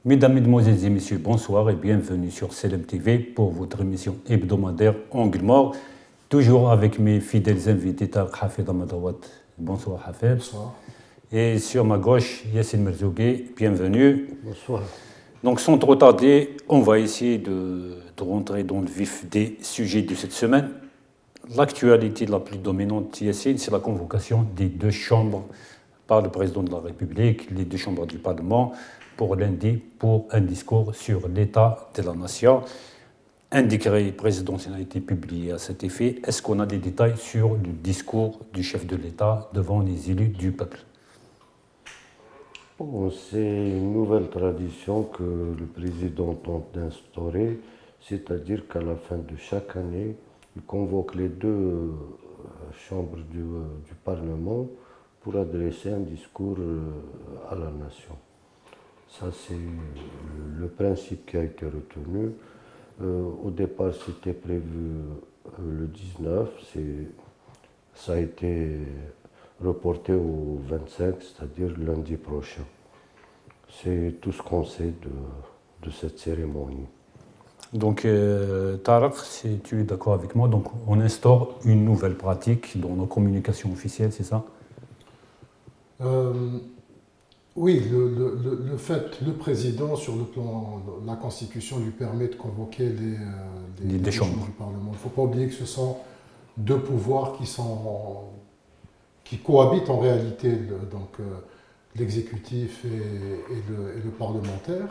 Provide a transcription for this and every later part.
Mesdames, Mesdemoiselles et Messieurs, bonsoir et bienvenue sur CLM TV pour votre émission hebdomadaire Angle Mort. Toujours avec mes fidèles invités, Tarek Hafid Amadawat. Bonsoir Hafid. Bonsoir. Et sur ma gauche, Yassine Merzougui, bienvenue. Bonsoir. Donc sans trop tarder, on va essayer de rentrer dans le vif des sujets de cette semaine. L'actualité la plus dominante, Yassine, c'est la convocation des deux chambres par le président de la République, les deux chambres du Parlement, pour lundi, pour un discours sur l'état de la nation. Un décret présidentiel a été publié à cet effet. Est-ce qu'on a des détails sur le discours du chef de l'État devant les élus du peuple? Bon, c'est une nouvelle tradition que le président tente d'instaurer, c'est-à-dire qu'à la fin de chaque année, il convoque les deux chambres du Parlement pour adresser un discours à la nation. Ça, c'est le principe qui a été retenu. Au départ, c'était prévu le 19, ça a été reporté au 25, c'est-à-dire lundi prochain. C'est tout ce qu'on sait de cette cérémonie. Donc, Tarek, si tu es d'accord avec moi, donc on instaure une nouvelle pratique dans nos communications officielles, c'est ça? Oui, le fait, le président, sur le plan de la Constitution, lui permet de convoquer les deux chambres du Parlement. Il ne faut pas oublier que ce sont deux pouvoirs qui cohabitent en réalité, l'exécutif et le parlementaire.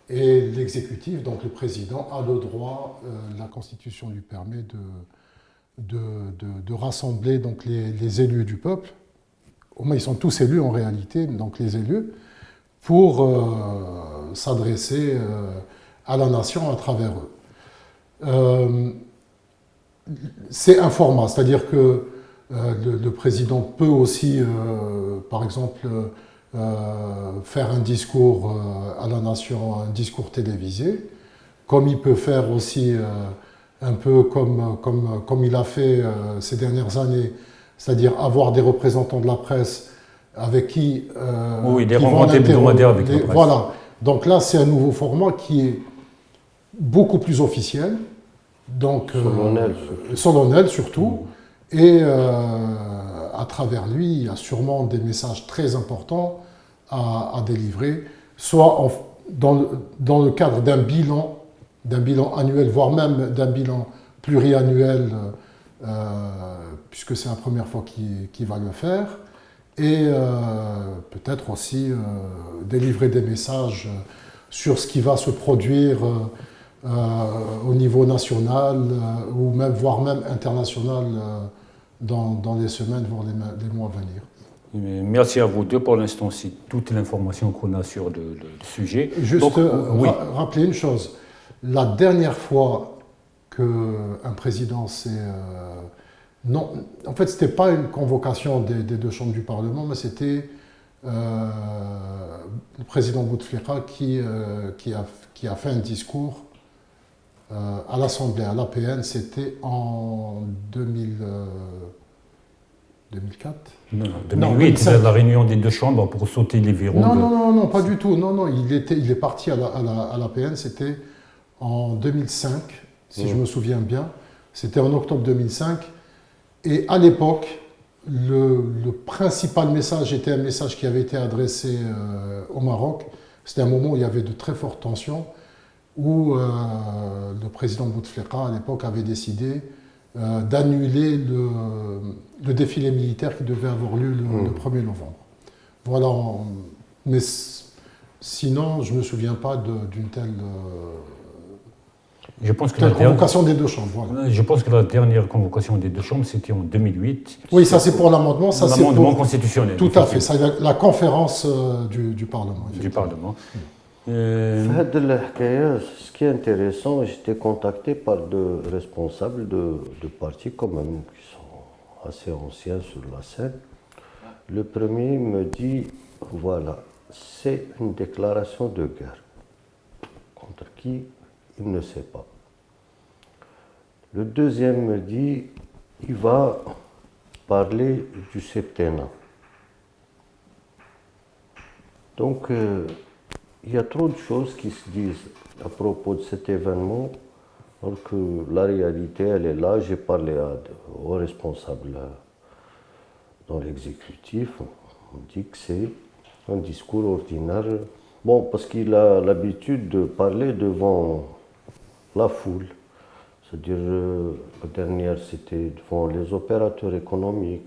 Et l'exécutif, donc le président, a le droit, la Constitution lui permet de rassembler donc les élus du peuple. Au moins, ils sont tous élus en réalité, donc les élus, pour s'adresser à la nation à travers eux. C'est un format, c'est-à-dire que le président peut aussi, par exemple, faire un discours à la nation, un discours télévisé, comme il peut faire aussi un peu comme il a fait ces dernières années, c'est-à-dire avoir des représentants de la presse avec qui... oui, des rencontres hebdomadaires avec la presse. Voilà. Donc là, c'est un nouveau format qui est beaucoup plus officiel, donc solennel surtout, et à travers lui, il y a sûrement des messages très importants à délivrer, soit dans le cadre d'un bilan annuel, voire même d'un bilan pluriannuel, puisque c'est la première fois qu'il va le faire, et peut-être aussi délivrer des messages sur ce qui va se produire au niveau national, ou même, voire même international, dans les semaines, voire les mois à venir. Merci à vous deux. Pour l'instant, c'est toute l'information qu'on a sur le sujet. Juste rappeler une chose. La dernière fois qu'un président s'est... non, en fait, ce n'était pas une convocation des deux chambres du Parlement, mais c'était le président Bouteflika qui a fait un discours à l'Assemblée, à l'APN. C'était en 2004 Non, 2008, c'est la réunion des deux chambres pour sauter les verrous. Non, pas du tout. Non, il est parti à l'APN, c'était en 2005, si je me souviens bien. C'était en octobre 2005. Et à l'époque, le principal message était un message qui avait été adressé au Maroc. C'était un moment où il y avait de très fortes tensions, où le président Bouteflika, à l'époque, avait décidé d'annuler le défilé militaire qui devait avoir lieu le 1er novembre. Voilà. Mais sinon, je ne me souviens pas d'une telle... convocation des deux chambres. Voilà. Je pense que la dernière convocation des deux chambres, c'était en 2008. Oui, ça c'est pour l'amendement. L'amendement constitutionnel. Tout à fait, c'est la conférence du Parlement. Du Parlement. Ce qui est intéressant, j'étais contacté par deux responsables de partis quand même, qui sont assez anciens sur la scène. Le premier me dit, voilà, c'est une déclaration de guerre. Contre qui? Il ne sait pas. Le deuxième me dit, il va parler du septennat. Donc, il y a trop de choses qui se disent à propos de cet événement, alors que la réalité, elle est là. J'ai parlé aux responsables dans l'exécutif. On dit que c'est un discours ordinaire. Bon, parce qu'il a l'habitude de parler devant la foule. C'est-à-dire, la dernière, c'était devant les opérateurs économiques,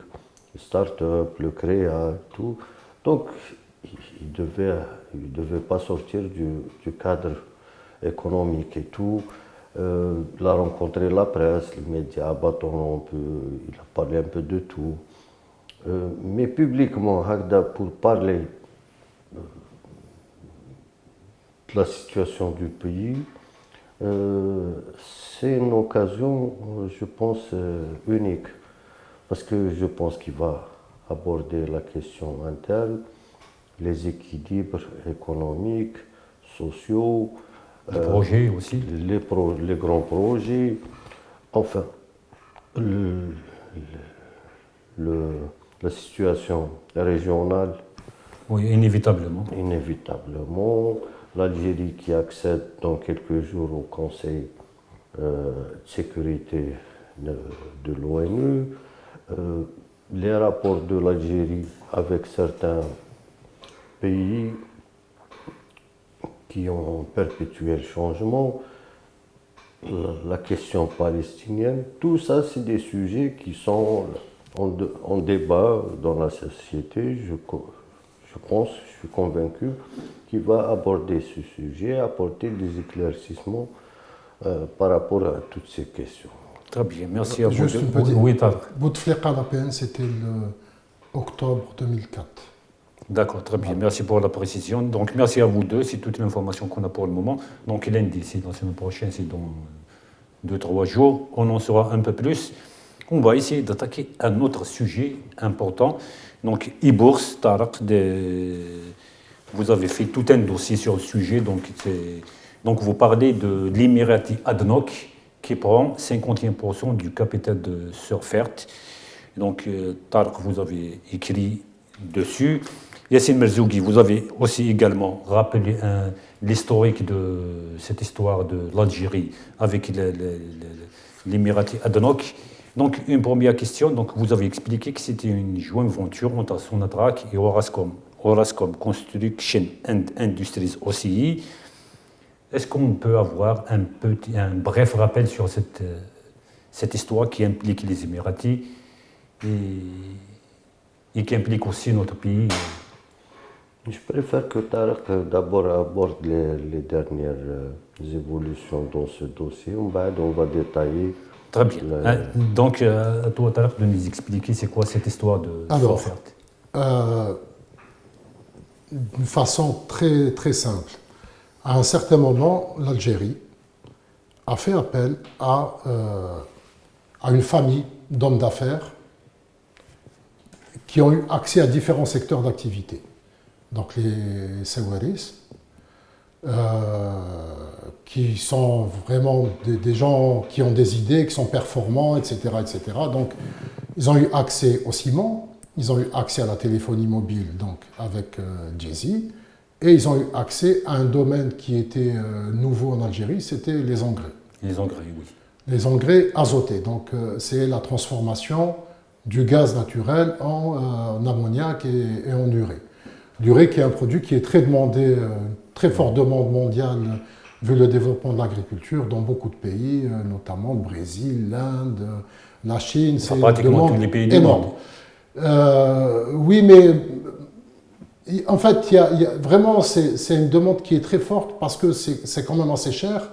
les start-up, le CREA, tout. Donc, il devait pas sortir du cadre économique et tout. Il a rencontré la presse, les médias, bâton, il a parlé un peu de tout. Mais publiquement, Hagda, pour parler de la situation du pays, c'est une occasion, je pense, unique. Parce que je pense qu'il va aborder la question interne, les équilibres économiques, sociaux, Les projets aussi. les grands projets, enfin, la situation régionale, Oui, inévitablement. inévitablement, l'Algérie qui accède dans quelques jours au Conseil de sécurité de l'ONU, les rapports de l'Algérie avec certains pays qui ont perpétué le changement, la question palestinienne, tout ça, c'est des sujets qui sont en débat dans la société. Je pense, je suis convaincu qu'il va aborder ce sujet, apporter des éclaircissements par rapport à toutes ces questions. Très bien, merci à vous. Juste une petite. Oui, Tarek. Bouteflika, l'APN, c'était le octobre 2004. D'accord, très bien. Merci pour la précision. Donc, merci à vous deux. C'est toute l'information qu'on a pour le moment. Donc, lundi, c'est la semaine prochaine, c'est dans 2-3 jours. On en saura un peu plus. On va essayer d'attaquer un autre sujet important. Donc, e-bourse, Tarek, vous avez fait tout un dossier sur le sujet. Donc vous parlez de l'Emirati ADNOC qui prend 51% du capital de Surfert. Donc, Tarek, vous avez écrit dessus. Yassine Merzougui, vous avez aussi également rappelé l'historique de cette histoire de l'Algérie avec l'Emirati ADNOC. Donc, une première question. Donc, vous avez expliqué que c'était une joint venture entre Sonatrach et Orascom Construction and Industries OCI. Est-ce qu'on peut avoir un bref rappel sur cette histoire qui implique les Émiratis et qui implique aussi notre pays? Je préfère que Tarek d'abord aborde les dernières évolutions dans ce dossier. On va détailler. Très bien. Donc, à toi, Tarek, de nous expliquer c'est quoi cette histoire de Surfert. D'une façon très, très simple. À un certain moment, l'Algérie a fait appel à une famille d'hommes d'affaires qui ont eu accès à différents secteurs d'activité. Donc les Sawaris, qui sont vraiment des gens qui ont des idées, qui sont performants, etc., etc. Donc, ils ont eu accès au ciment, ils ont eu accès à la téléphonie mobile, donc avec Jay-Z, et ils ont eu accès à un domaine qui était nouveau en Algérie, c'était les engrais. Les engrais, oui. Les engrais azotés, donc c'est la transformation du gaz naturel en ammoniac et en urée. L'urée qui est un produit qui est très demandé, très forte demande mondiale vu le développement de l'agriculture dans beaucoup de pays, notamment le Brésil, l'Inde, la Chine. C'est pratiquement tous les pays du monde. Oui, mais en fait, vraiment, c'est une demande qui est très forte parce que c'est quand même assez cher,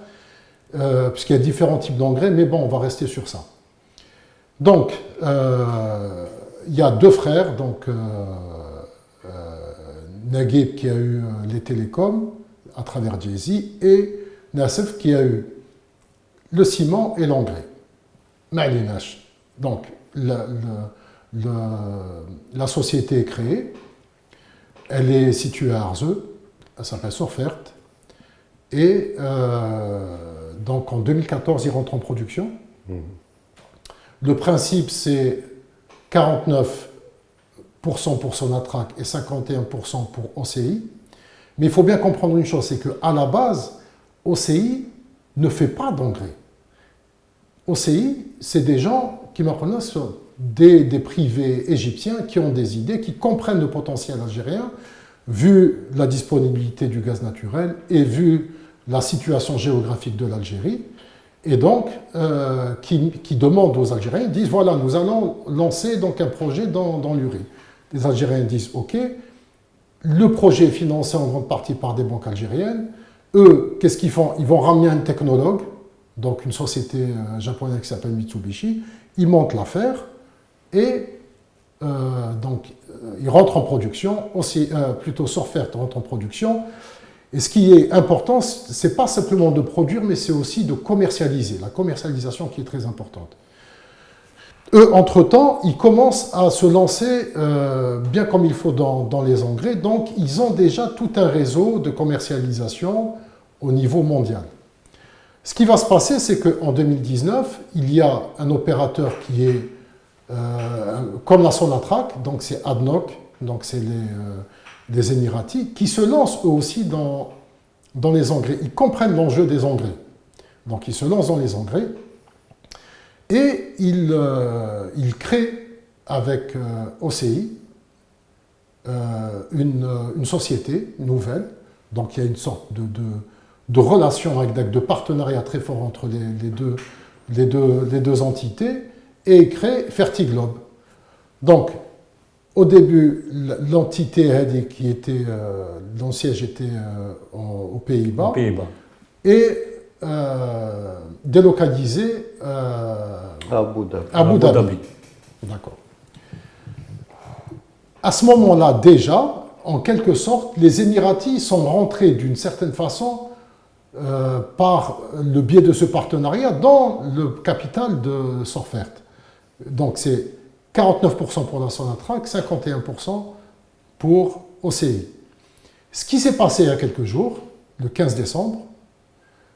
puisqu'il y a différents types d'engrais, mais bon, on va rester sur ça. Donc, il y a deux frères, donc Naguib qui a eu les télécoms à travers Jay-Z et Nassef qui a eu le ciment et l'engrais. Ma'linash. Donc, la société est créée, elle est située à Arzeu, elle s'appelle Surfert, et donc en 2014, il rentre en production. Le principe, c'est 49% pour Sonatrach et 51% pour OCI. Mais il faut bien comprendre une chose, c'est qu'à la base, OCI ne fait pas d'engrais. OCI, c'est des gens qui me connaissent, des privés égyptiens qui ont des idées, qui comprennent le potentiel algérien, vu la disponibilité du gaz naturel et vu la situation géographique de l'Algérie, et donc qui demandent aux Algériens, disent voilà, nous allons lancer donc un projet dans l'Uri. Les Algériens disent ok, le projet est financé en grande partie par des banques algériennes. Eux, qu'est-ce qu'ils font? Ils vont ramener un technologue, donc une société japonaise qui s'appelle Mitsubishi, ils montent l'affaire et ils rentrent en production, plutôt Sorfert rentre en production. Et ce qui est important, ce n'est pas simplement de produire, mais c'est aussi de commercialiser, la commercialisation qui est très importante. Eux, entre-temps, ils commencent à se lancer bien comme il faut dans les engrais, donc ils ont déjà tout un réseau de commercialisation au niveau mondial. Ce qui va se passer, c'est qu'en 2019, il y a un opérateur qui est comme la Sonatrach, donc c'est ADNOC, donc c'est les Émiratis, qui se lancent eux aussi dans les engrais. Ils comprennent l'enjeu des engrais. Donc ils se lancent dans les engrais et ils créent avec OCI une société nouvelle. Donc il y a une sorte de relation, de partenariat très fort entre les deux entités, et ils créent Fertiglobe. Donc, au début, l'entité qui était, dont siège était aux Pays-Bas, et délocalisée À Abu Dhabi. D'accord. À ce moment-là, déjà, en quelque sorte, les Émiratis sont rentrés d'une certaine façon par le biais de ce partenariat dans le capital de Sorfert. Donc c'est 49% pour la Sonatrach, 51% pour OCI. Ce qui s'est passé il y a quelques jours, le 15 décembre,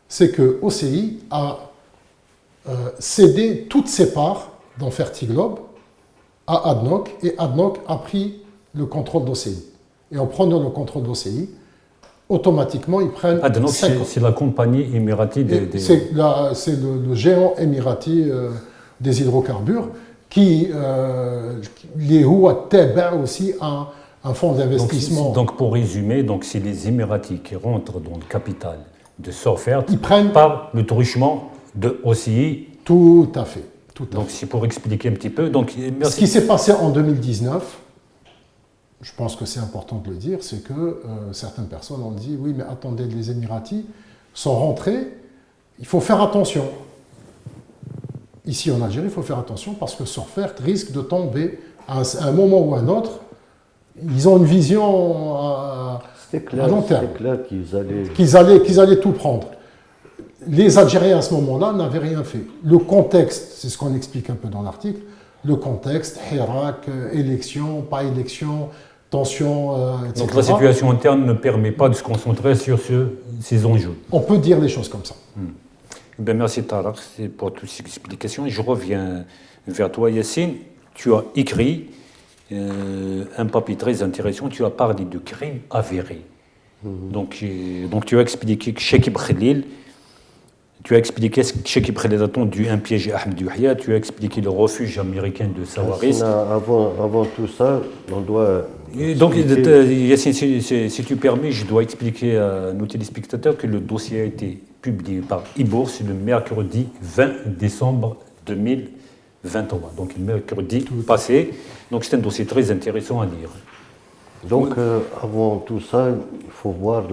c'est que OCI a cédé toutes ses parts dans Fertiglobe à ADNOC, et ADNOC a pris le contrôle d'OCI. Et en prenant le contrôle d'OCI, automatiquement, ils prennent... ADNOC, c'est la compagnie émirati C'est le géant émirati des hydrocarbures qui les aussi un fonds d'investissement. Donc, pour résumer, c'est les Émiratis qui rentrent dans le capital de Sorfert prennent par le truchement de OCI. Tout à fait. Donc c'est pour expliquer un petit peu. Ce qui s'est passé en 2019, je pense que c'est important de le dire, c'est que certaines personnes ont dit oui, mais attendez, les Émiratis sont rentrés, il faut faire attention. Ici en Algérie, il faut faire attention parce que Sorfert risque de tomber à un moment ou à un autre. Ils ont une vision à long terme. C'était clair qu'ils allaient tout prendre. Les Algériens à ce moment-là n'avaient rien fait. Le contexte, c'est ce qu'on explique un peu dans l'article, le contexte, Hirak, élection, pas élection, tension, etc. Donc la situation interne ne permet pas de se concentrer sur ces enjeux. On peut dire les choses comme ça. Merci Tarek pour toutes ces explications. Je reviens vers toi Yassine. Tu as écrit un papier très intéressant. Tu as parlé de crimes avérés. Donc tu as expliqué que Chekib Khalil, tu as expliqué ce que Chekib Khalil a tendu un piège à Ahmed Yahya, tu as expliqué le refuge américain de Sawaris. Avant tout ça, on doit... Donc, Yassine, si tu permets, je dois expliquer à nos téléspectateurs que le dossier a été publié par Ibourse le mercredi 20 décembre 2023. Donc, le mercredi passé. Donc, c'est un dossier très intéressant à lire. Donc, avant tout ça, il faut voir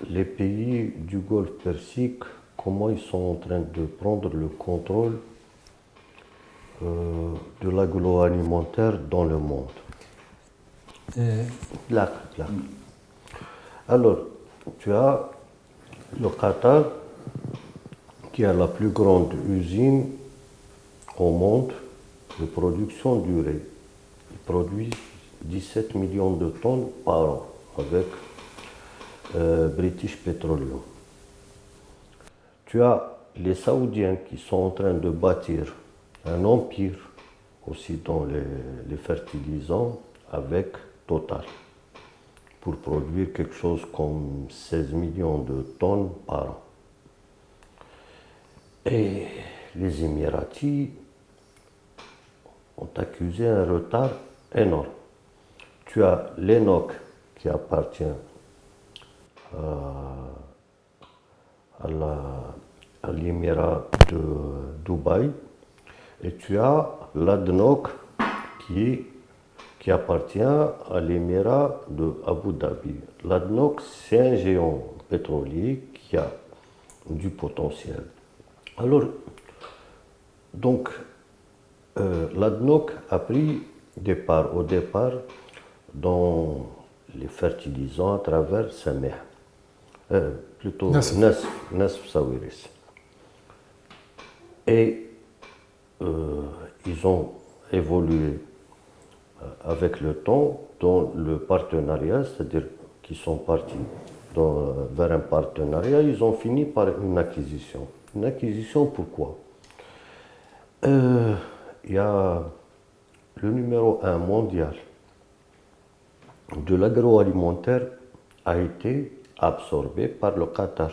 les pays du Golfe Persique, comment ils sont en train de prendre le contrôle de l'agroalimentaire dans le monde. Clac. Alors, tu as le Qatar, qui a la plus grande usine au monde de production du riz. Il produit 17 millions de tonnes par an avec British Petroleum. Tu as les Saoudiens qui sont en train de bâtir un empire aussi dans les fertilisants avec Total. pour produire quelque chose comme 16 millions de tonnes par an. Et les Émiratis ont accusé un retard énorme. Tu as l'ENOC qui appartient à l'Émirat de Dubaï et tu as l'ADNOC qui appartient à l'Émirat de Abu Dhabi. L'ADNOC, c'est un géant pétrolier qui a du potentiel. Alors, donc, l'ADNOC a pris au départ dans les fertilisants à travers Sameh, plutôt Nasf Sawiris. Et ils ont évolué avec le temps dans le partenariat, c'est-à-dire qu'ils sont partis vers un partenariat, ils ont fini par une acquisition. Une acquisition, pourquoi? Il y a le numéro 1 mondial de l'agroalimentaire a été absorbé par le Qatar.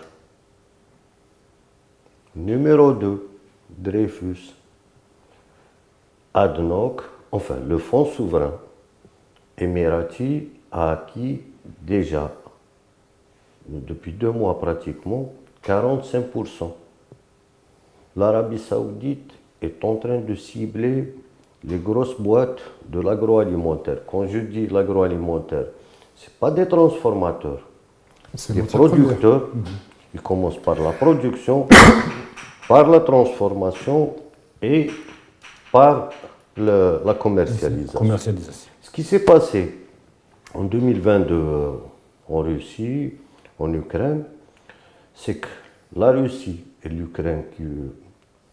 Numéro 2, Dreyfus, ADNOC, enfin le fonds souverain émirati a acquis déjà, depuis 2 mois pratiquement, 45%. L'Arabie Saoudite est en train de cibler les grosses boîtes de l'agroalimentaire. Quand je dis l'agroalimentaire, ce n'est pas des transformateurs, C'est des matière première. producteurs. Ils commencent par la production, par la transformation et par la commercialisation. Commercialisation. Ce qui s'est passé en 2022 en Russie, en Ukraine, c'est que la Russie et l'Ukraine qui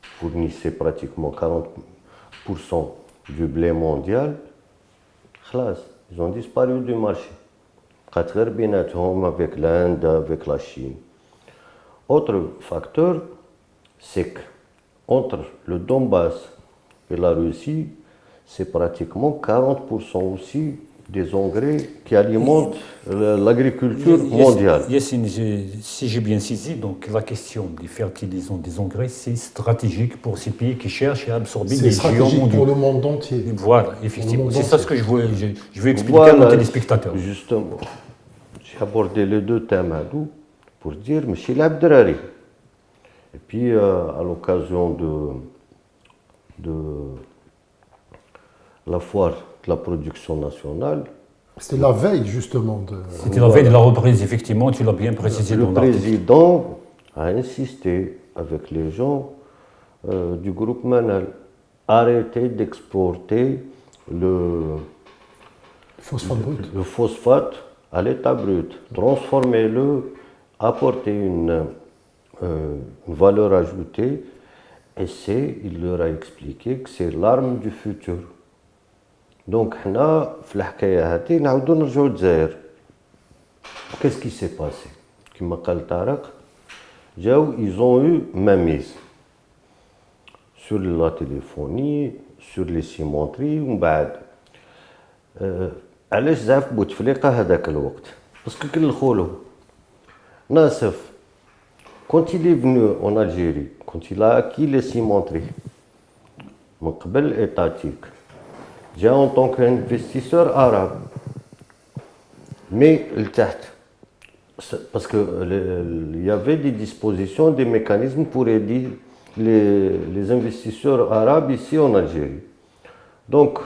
fournissaient pratiquement 40% du blé mondial, ils ont disparu du marché. Avec l'Inde, avec la Chine. Autre facteur, c'est qu'entre le Donbass et la Russie, c'est pratiquement 40% aussi des engrais qui alimentent l'agriculture mondiale. Yassine, si j'ai bien saisi, donc la question des fertilisants, des engrais, c'est stratégique pour ces pays qui cherchent à absorber C'est des géants stratégique mondiaux. pour le monde entier. Voilà, effectivement. monde C'est ça entier. ce que je veux expliquer à nos téléspectateurs. Justement, j'ai abordé les deux thèmes pour dire Michel Abdrari. Et puis, à l'occasion de la foire de la production nationale, C'était la veille, justement. C'était la veille de la reprise, effectivement, tu l'as bien précisé le dans l'article. président a insisté avec les gens du groupe Manal. Arrêtez d'exporter le Phosphate brut. phosphate à l'état brut. Transformez-le, apportez une valeur ajoutée. Et il leur a expliqué que c'est l'arme du futur. Donc, qu'est-ce qui s'est passé? Comme a dit Tarek, ils ont eu mainmise sur la téléphonie, sur les cimenteries, ومن بعد علاش زعف بوتفليقة هذاك الوقت؟ باسكو كنلخولو ناصف quand il est venu en Algérie, quand il a acquis les cimenteries, من قبل étatique, جاء en tant qu'investisseur arabe. Mais parce qu'il y avait des dispositions, des mécanismes pour aider les investisseurs arabes ici en Algérie. Donc,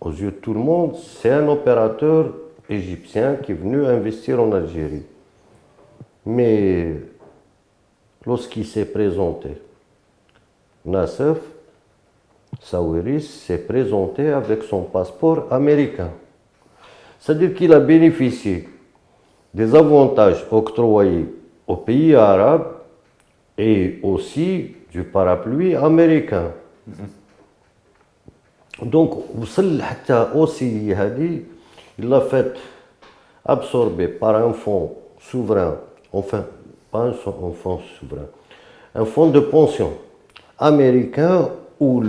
aux yeux de tout le monde, c'est un opérateur égyptien qui est venu investir en Algérie. Mais lorsqu'il s'est présenté, Nassef Sawiris s'est présenté avec son passeport américain. C'est-à-dire qu'il a bénéficié des avantages octroyés aux pays arabes et aussi du parapluie américain. Donc, aussi, il l'a fait absorber par un fonds souverain, enfin, pas un fonds souverain, un fonds de pension américain où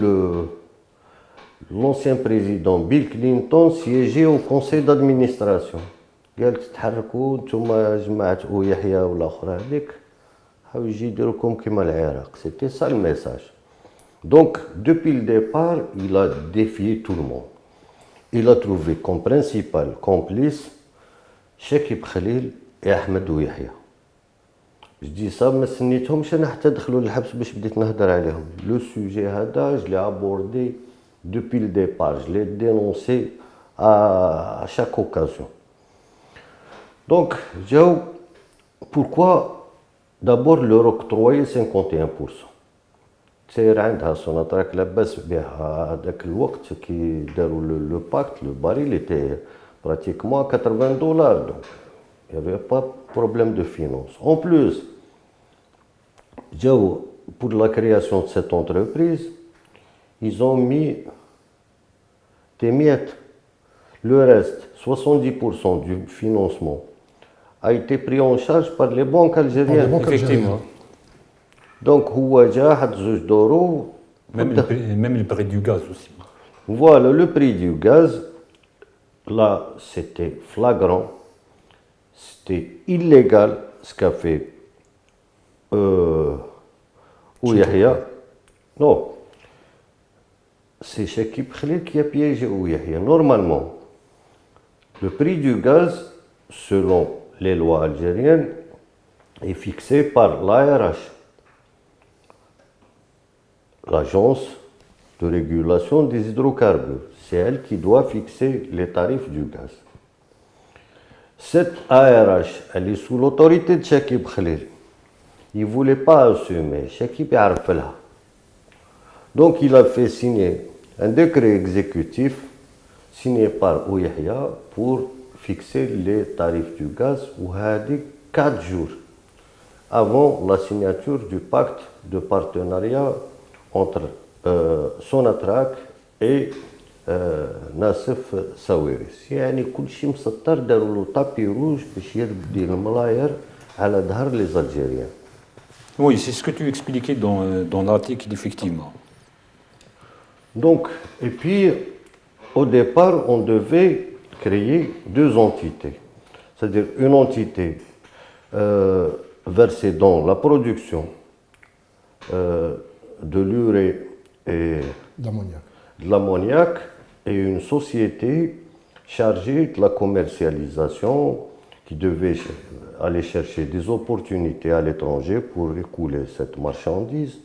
l'ancien président Bill Clinton siégeait au conseil d'administration. قالت تحركوا نتوما جماعة يحيى والآخر هذيك حاولوا يجي يديروا لكم كيما العراق. C'était ça le message. Donc, depuis le départ, il a défié tout le monde. Il a trouvé comme principal complice شكيب خليل يا أحمد ويحيى. Je dis ça ما سنيتهمش أنا حتى دخلوا للحبس باش بديت نهدر عليهم. Le sujet هذا je l'ai abordé depuis le départ. Je l'ai dénoncé à chaque occasion. Donc, جاو pourquoi d'abord leur octroyer 51%. تسير عندها سوناتراك لاباس بها هذاك الوقت كي داروا لو باكت لو باريل était pratiquement à $80. Donc, il n'y avait pas de problème de finance. En plus, pour la création de cette entreprise, ils ont mis des miettes. Le reste, 70% du financement, a été pris en charge par les banques algériennes. Effectivement. Donc, هو جا حط زوج دورو. Même le prix du gaz aussi. Voilà, le prix du gaz, là, c'était flagrant, c'était illégal ce qu'a fait Ouyahia. Non, c'est Chekib Khalil qui a piégé Ouyahia. Normalement, le prix du gaz, selon les lois algériennes, est fixé par l'ARH, l'agence de régulation des hydrocarbures. C'est elle qui doit fixer les tarifs du gaz. Cette ARH, elle est sous l'autorité de Chekib Khalil. Il ne voulait pas assumer. Chekib Yarfelha. Donc il a fait signer un décret exécutif signé par Ouyahia pour fixer les tarifs du gaz ou 4 jours avant la signature du pacte de partenariat entre Sonatrach et ناصف ساويرس. يعني كل شيء مسطر داروا له طابي روج باش يربي الملاير على ظهر لي زالجيريان. Oui, c'est ce que tu expliquais dans l'article, effectivement. Donc, et puis, au départ, on devait créer 2 entités. C'est-à-dire une entité versée dans la production de l'urée et de l'ammoniac et une société chargée de la commercialisation qui devait aller chercher des opportunités à l'étranger pour écouler cette marchandise.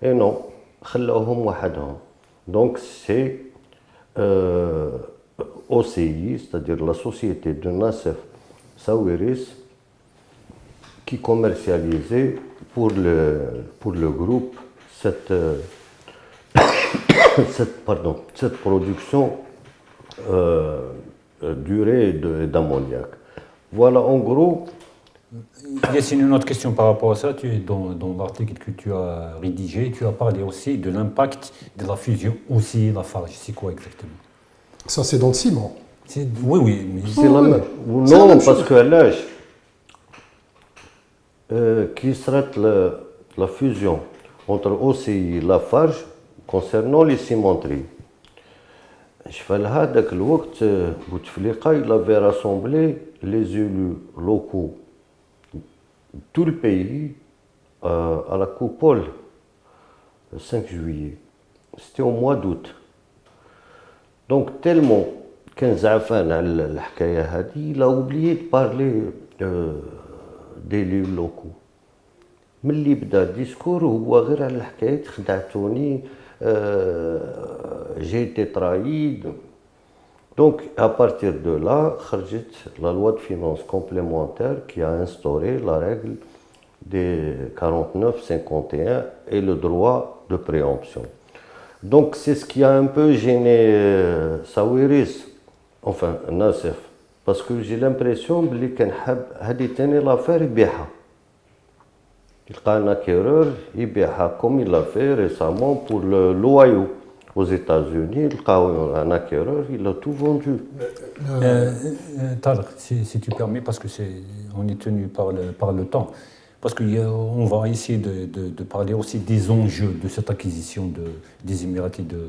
Et non, خلاوهم وحدهم. Donc c'est OCI, c'est-à-dire la société de Nassef Sawiris, qui commercialisait pour le groupe cette production d'urée et d'ammoniac. Voilà en gros. Yassine, une autre question par rapport à ça. Dans l'article que tu as rédigé, tu as parlé aussi de l'impact de la fusion aussi Lafarge. C'est quoi exactement? Ça, c'est dans le ciment. Oui, mais c'est la même. Non, parce que l'âge qui sera la fusion entre OCI et Lafarge concernant les cimenteries. هذاك الوقت بوتفليقة il avait rassemblé les élus locaux de tout le pays à la coupole le 5 juillet. C'était au mois d'août. Donc tellement كان زعفان على الحكاية هذه il a oublié de parler des élus locaux. ملي بدا الديسكور هو غير على الحكاية خدعتوني j'ai été trahi. Donc, à partir de là, la loi de finances complémentaire qui a instauré la règle des 49-51 et le droit de préemption. Donc, c'est ce qui a un peu gêné Sawiris, enfin Nassef, parce que j'ai l'impression qu'il كان حاب هذه تاني l'affaire يبيعها. Il y a un acquéreur, comme il l'a fait récemment pour le l'Ohio aux États-Unis. Il y a un acquéreur, il a tout vendu. Tariq, si tu permets, parce que on est tenu par le temps, parce qu'on va essayer de parler aussi des enjeux de cette acquisition des Émiratis de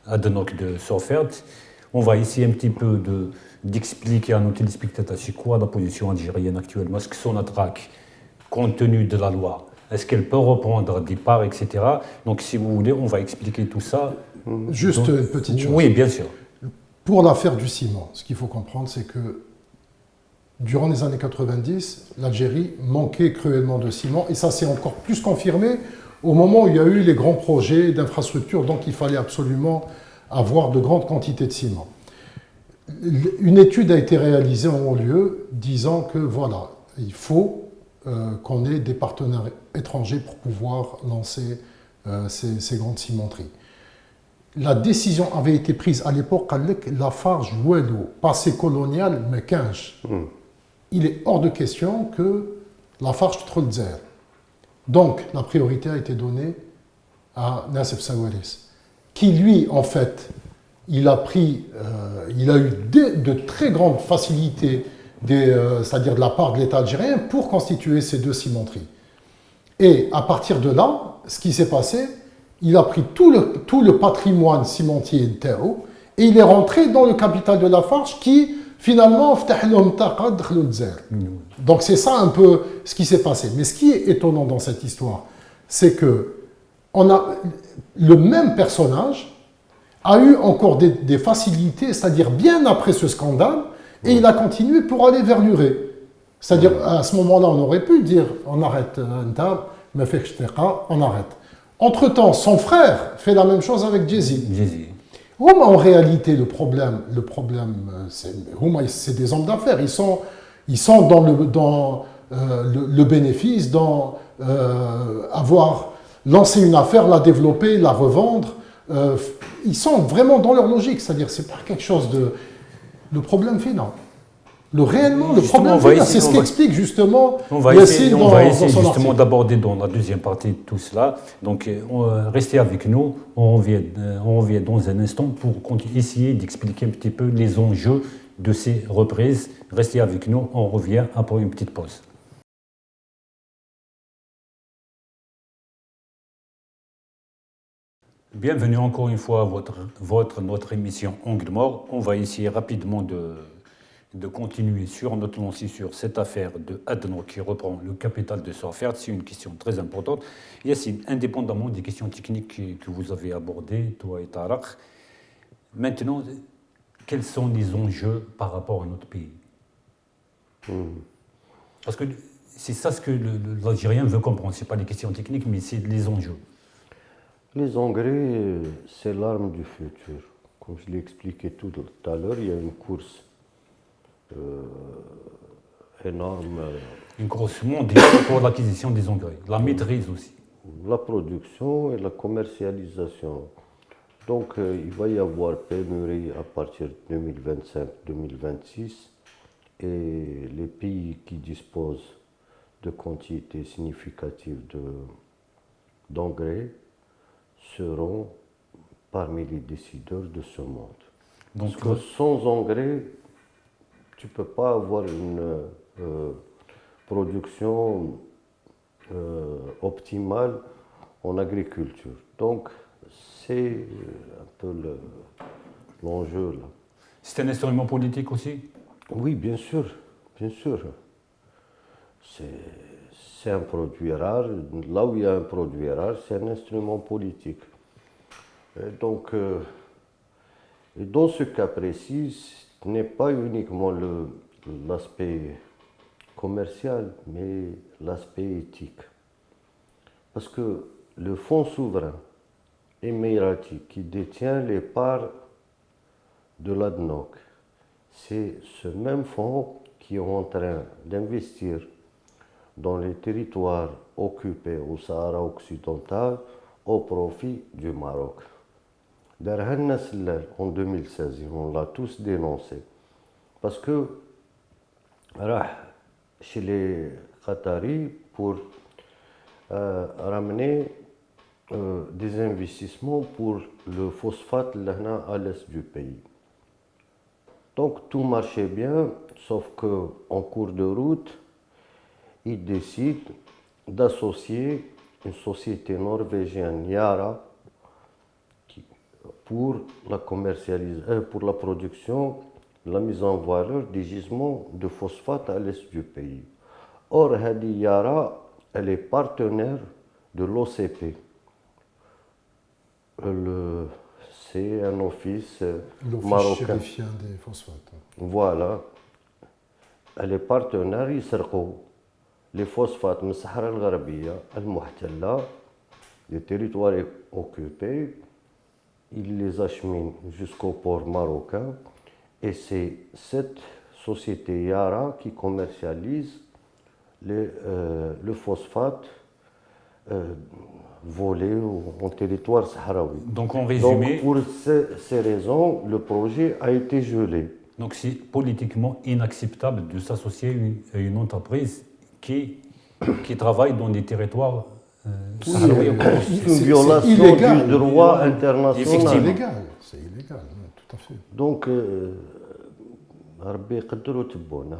Adenok de Sorfert. on va essayer un petit peu d'expliquer à nos téléspectateurs c'est quoi la position algérienne actuellement, est-ce que son attaque, compte tenu de la loi, est-ce qu'elle peut reprendre des parts, etc. Donc si vous voulez, on va expliquer tout ça. Juste une petite chose. Oui, bien sûr. Pour l'affaire du ciment, ce qu'il faut comprendre, c'est que durant les années 90, l'Algérie manquait cruellement de ciment, et ça s'est encore plus confirmé au moment où il y a eu les grands projets d'infrastructures, donc il fallait absolument avoir de grandes quantités de ciment. Une étude a été réalisée en haut lieu disant que voilà, il faut qu'on ait des partenaires étrangers pour pouvoir lancer ces grandes cimenteries. La décision avait été prise à l'époque avec Lafarge Wello, passé colonial, mais 15. Il est hors de question que Lafarge Trolzer. Donc, la priorité a été donnée à Nassef Sawiris, qui lui, en fait, il a eu de très grandes facilités, c'est-à-dire de la part de l'État algérien, pour constituer ces deux cimenteries. Et à partir de là, ce qui s'est passé, il a pris tout le patrimoine cimentier de Tao et il est rentré dans le capital de Lafarge qui, finalement, donc c'est ça un peu ce qui s'est passé. Mais ce qui est étonnant dans cette histoire, c'est que le même personnage a eu encore des facilités, c'est-à-dire bien après ce scandale, et il a continué pour aller vers l'urée. C'est-à-dire, à ce moment-là, on aurait pu dire on arrête, on arrête. Entre-temps, son frère fait la même chose avec Jay-Z. En réalité, le problème c'est des hommes d'affaires. Ils sont dans le bénéfice, dans avoir lancé une affaire, la développer, la revendre. Ils sont vraiment dans leur logique. C'est-à-dire, c'est pas quelque chose de... Le problème final. Le problème final, c'est ce qu'explique justement Yassine on va essayer dans son justement article. d'aborder dans la deuxième partie de tout cela. Donc, restez avec nous. On revient dans un instant pour essayer d'expliquer un petit peu les enjeux de ces reprises. Restez avec nous. On revient après une petite pause. Bienvenue encore une fois à notre émission Angle Mort. On va essayer rapidement de continuer sur notre lancée sur cette affaire de Adno qui reprend le capital de Sorfert. C'est une question très importante. Yassine, indépendamment des questions techniques que vous avez abordées, toi et Tarek, maintenant, quels sont les enjeux par rapport à notre pays? Parce que c'est ça ce que l'Algérien veut comprendre. Ce n'est pas les questions techniques, mais c'est les enjeux. Les engrais, c'est l'arme du futur. Comme je l'ai expliqué tout à l'heure, il y a une course énorme. Une grosse mondiale pour l'acquisition des engrais, la maîtrise aussi. La production et la commercialisation. Donc, il va y avoir pénurie à partir de 2025-2026 et les pays qui disposent de quantités significatives d'engrais seront parmi les décideurs de ce monde. Donc, parce que sans engrais, tu ne peux pas avoir une production optimale en agriculture. Donc, c'est un peu l'enjeu là. C'est un instrument politique aussi? Oui, bien sûr, bien sûr. C'est un produit rare. Là où il y a un produit rare, c'est un instrument politique. Et donc, et dans ce cas précis, ce n'est pas uniquement l'aspect commercial, mais l'aspect éthique. Parce que le fonds souverain émiratique qui détient les parts de l'ADNOC, c'est ce même fonds qui est en train d'investir dans les territoires occupés au Sahara occidental au profit du Maroc. Darhan Sellal, en 2016, on l'a tous dénoncé. Parce que chez les Qataris pour ramener des investissements pour le phosphate à l'est du pays. Donc tout marchait bien, sauf qu'en cours de route, ils décident d'associer une société norvégienne, Yara, pour pour la production, la mise en valeur des gisements de phosphate à l'est du pays. Or, Hadi Yara, elle est partenaire de l'OCP. C'est un office L'office marocain. chérifien des phosphates. Voilà. Elle est partenaire, يسرقوا les phosphates من الصحراء الغربية المحتلة, les territoires occupés, ils les acheminent jusqu'au port marocain et c'est cette société Yara qui commercialise le phosphate volé en territoire sahraoui. Donc en résumé, Donc pour ces raisons, le projet a été gelé. donc c'est politiquement inacceptable de s'associer à une entreprise qui travaille dans des territoires sahraouis. C'est une c'est violation illégal. du droit C'est international. Effectivement. illégal, c'est illégal, oui, tout à fait. Donc, Rabbi يقدروا تبونا.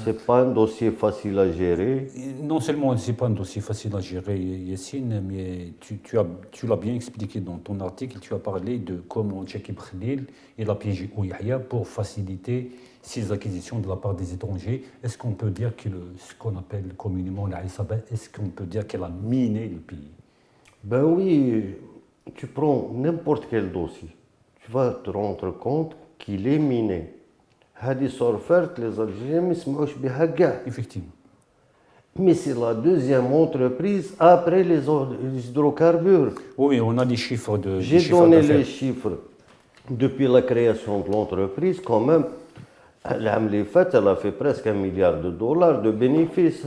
C'est pas un dossier facile à gérer. Non seulement ce n'est pas un dossier facile à gérer, Yassine, mais tu l'as bien expliqué dans ton article, tu as parlé de comment Chekib Khalil il a piégé Ouihia pour faciliter ces acquisitions de la part des étrangers. Est-ce qu'on peut dire que ce qu'on appelle communément la Isaba, est-ce qu'on peut dire qu'elle a miné le pays? Ben oui, tu prends n'importe quel dossier, tu vas te rendre compte qu'il est miné. هذه صرفرت les Algériens ما يسمعوش بها كاع. Effectivement. Mais c'est la deuxième entreprise après les hydrocarbures. Oui, on a des chiffres de J'ai chiffres donné d'affaires. les chiffres depuis la création de l'entreprise. Quand même, l'année faite, elle a fait presque $1 milliard de bénéfices.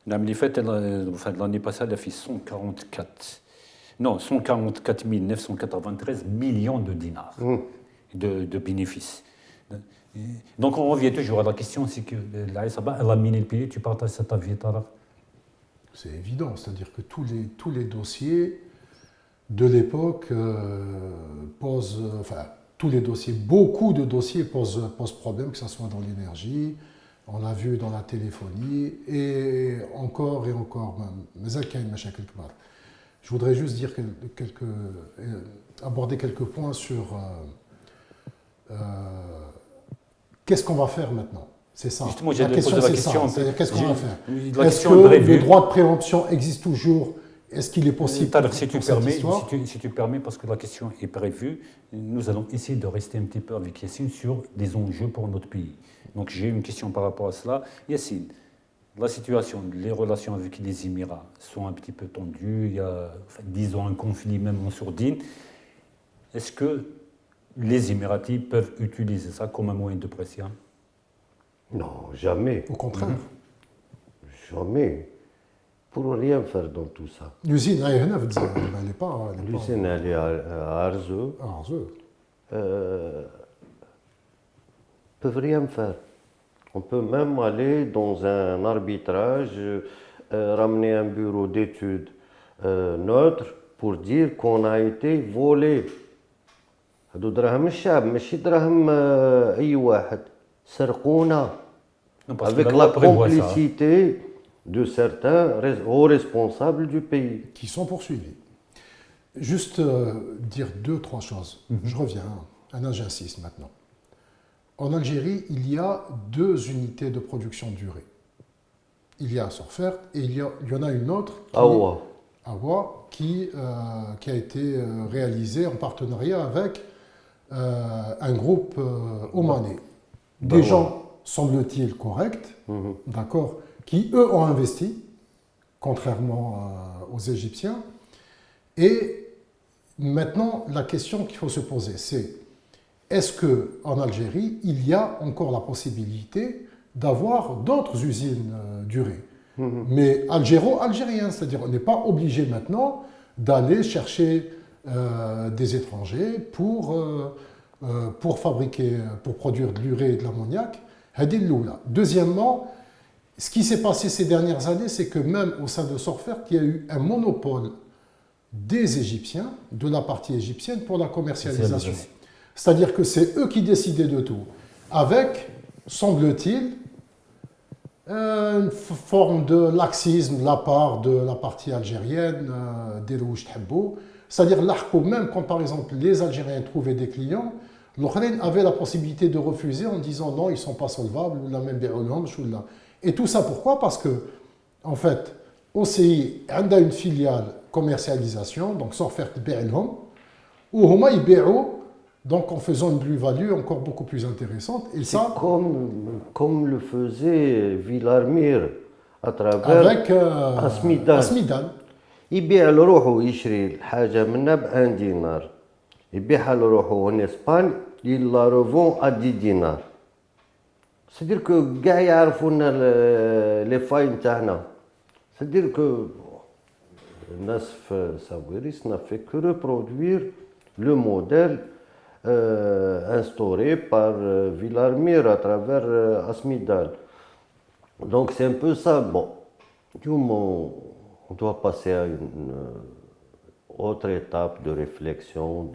L'année faite, enfin, l'année passée, elle a fait 144 993 millions de dinars de bénéfices. Donc on revient toujours à la question, c'est que la SABA, elle a miné le pays, tu partages cet avis, Taraf? C'est évident, c'est-à-dire que tous les dossiers de l'époque posent, enfin, tous les dossiers, beaucoup de dossiers posent problème, que ce soit dans l'énergie, on l'a vu dans la téléphonie, et encore même. Mais je voudrais juste dire aborder quelques points sur qu'est-ce qu'on va faire maintenant. C'est ça. Justement, La question, c'est ça. question. C'est-à-dire, qu'est-ce qu'on va faire? La Est-ce question est que prévue. le droit de préemption existe toujours? Est-ce qu'il est possible Tarek, si pour tu cette permets, histoire? si tu permets, parce que la question est prévue, nous allons essayer de rester un petit peu avec Yassine sur des enjeux pour notre pays. Donc j'ai une question par rapport à cela. Yassine, la situation, les relations avec les Émirats sont un petit peu tendues, il y a, enfin, disons, un conflit même en sourdine. Est-ce que les Émiratis peuvent utiliser ça comme un moyen de pression? Non, jamais. Au contraire. Jamais. Pour rien faire dans tout ça. L'usine, elle n'est pas. L'usine, elle est à Arzeu. Peuvent rien faire. On peut même aller dans un arbitrage, ramener un bureau d'études neutre pour dire qu'on a été volé. هادو دراهم الشعب ماشي دراهم أي واحد سرقونا. Non, parce que Avec la la loi prévoit ça. complicité de certains hauts responsables du pays. Qui sont poursuivis. Juste dire 2-3 choses. Je reviens, j'insiste maintenant. En Algérie, il y a 2 unités de production durée. Il y a Sorfert et il y en a une autre Awa. qui a été réalisée en partenariat avec un groupe omanais. Des gens, semble-t-il, corrects, d'accord, qui eux ont investi, contrairement aux Égyptiens. Et maintenant, la question qu'il faut se poser, c'est est-ce qu'en Algérie, il y a encore la possibilité d'avoir d'autres usines durées, mais algériennes, c'est-à-dire on n'est pas obligé maintenant d'aller chercher des étrangers pour produire de l'urée et de l'ammoniac. Deuxièmement, ce qui s'est passé ces dernières années, c'est que même au sein de Sorfert, il y a eu un monopole des Égyptiens, de la partie égyptienne, pour la commercialisation. C'est-à-dire que c'est eux qui décidaient de tout, avec, semble-t-il, une forme de laxisme de la part de la partie algérienne, des Rouges Thabou, C'est-à-dire, même quand par exemple les Algériens trouvaient des clients, l'Ukraine avait la possibilité de refuser en disant non, ils ne sont pas solvables, ou la même là. Et tout ça pourquoi? Parce que, en fait, OCI a une filiale commercialisation, donc sans faire de bi'lhom, où Huma donc en faisant une plus-value encore beaucoup plus intéressante. Et C'est ça, comme le faisait Villarmir à travers avec Asmidan. يبيع لروحه يشري الحاجة منا ب1 دينار يبيعها لروحه en Espagne il la revend à 10 dinars. C'est-à-dire que كاع يعرفونا لي فاي نتاعنا. C'est-à-dire que الناس في ساويرس n'a fait que reproduire le modèle instauré par Villarmir à travers Asmidal. Donc c'est un peu ça. Bon, on doit passer à une autre étape de réflexion,